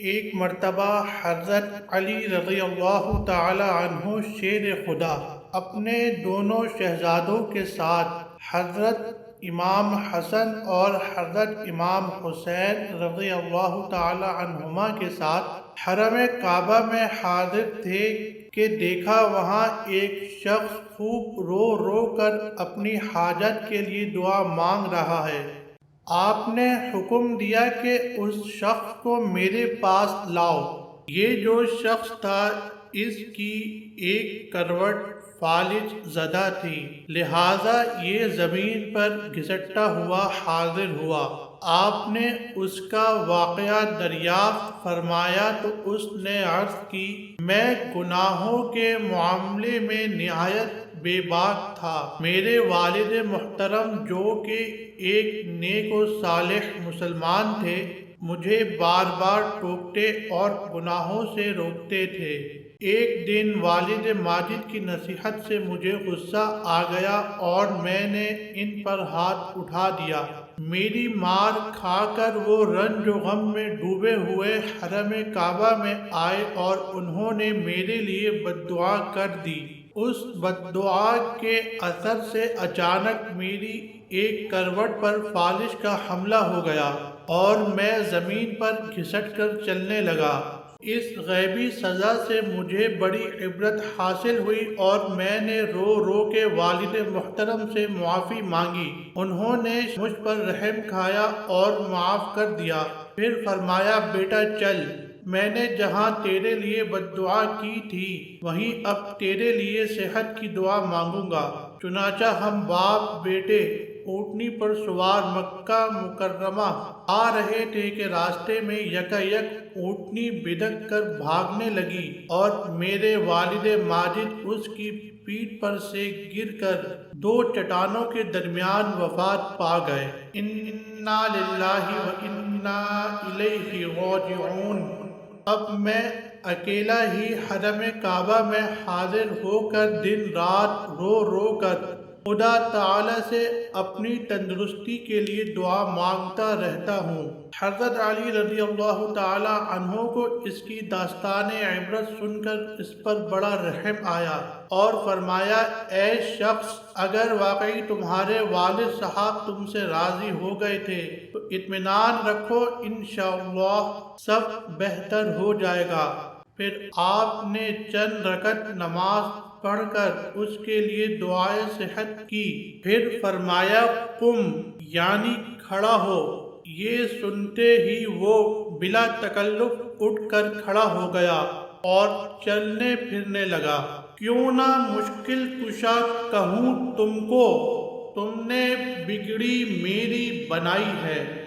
ایک مرتبہ حضرت علی رضی اللہ تعالی عنہ شیر خدا اپنے دونوں شہزادوں کے ساتھ حضرت امام حسن اور حضرت امام حسین رضی اللہ تعالی عنہما کے ساتھ حرم کعبہ میں حاضر تھے کہ دیکھا وہاں ایک شخص خوب رو رو کر اپنی حاجت کے لیے دعا مانگ رہا ہے۔ آپ نے حکم دیا کہ اس شخص کو میرے پاس لاؤ۔ یہ جو شخص تھا اس کی ایک کروٹ فالج زدہ تھی، لہٰذا یہ زمین پر گھسٹتا ہوا حاضر ہوا۔ آپ نے اس کا واقعہ دریافت فرمایا تو اس نے عرض کی، میں گناہوں کے معاملے میں نہایت بے باک تھا۔ میرے والد محترم جو کہ ایک نیک و صالح مسلمان تھے، مجھے بار بار ٹوکتے اور گناہوں سے روکتے تھے۔ ایک دن والد ماجد کی نصیحت سے مجھے غصہ آ گیا اور میں نے ان پر ہاتھ اٹھا دیا۔ میری مار کھا کر وہ رنج و غم میں ڈوبے ہوئے حرم کعبہ میں آئے اور انہوں نے میرے لیے بددعا کر دی۔ اس بددعا کے اثر سے اچانک میری ایک کروٹ پر فالج کا حملہ ہو گیا اور میں زمین پر گھسٹ کر چلنے لگا۔ اس غیبی سزا سے مجھے بڑی عبرت حاصل ہوئی اور میں نے رو رو کے والد محترم سے معافی مانگی۔ انہوں نے مجھ پر رحم کھایا اور معاف کر دیا۔ پھر فرمایا، بیٹا چل، میں نے جہاں تیرے لیے بددعا کی تھی وہیں اب تیرے لیے صحت کی دعا مانگوں گا۔ چنانچہ ہم باپ بیٹے اونٹنی پر سوار مکہ مکرمہ آ رہے تھے کہ راستے میں یکایک اونٹنی بدک کر بھاگنے لگی اور میرے والد ماجد اس کی پیٹھ پر سے گر کر دو چٹانوں کے درمیان وفات پا گئے۔ انا للہ و انا الیہ راجعون۔ اب میں اکیلا ہی حرم کعبہ میں حاضر ہو کر دن رات رو رو کر خدا تعالی سے اپنی تندرستی کے لیے دعا مانگتا رہتا ہوں۔ حضرت علی رضی اللہ تعالی عنہ کو اس کی داستان عبرت سن کر اس پر بڑا رحم آیا اور فرمایا، اے شخص، اگر واقعی تمہارے والد صاحب تم سے راضی ہو گئے تھے تو اطمینان رکھو، انشاءاللہ سب بہتر ہو جائے گا۔ پھر آپ نے چند رکعت نماز پڑھ کر اس کے لیے دعائے صحت کی، پھر فرمایا، قم، یعنی کھڑا ہو۔ یہ سنتے ہی وہ بلا تکلف اٹھ کر کھڑا ہو گیا اور چلنے پھرنے لگا۔ کیوں نہ مشکل کشا کہوں تم کو، تم نے بگڑی میری بنائی ہے۔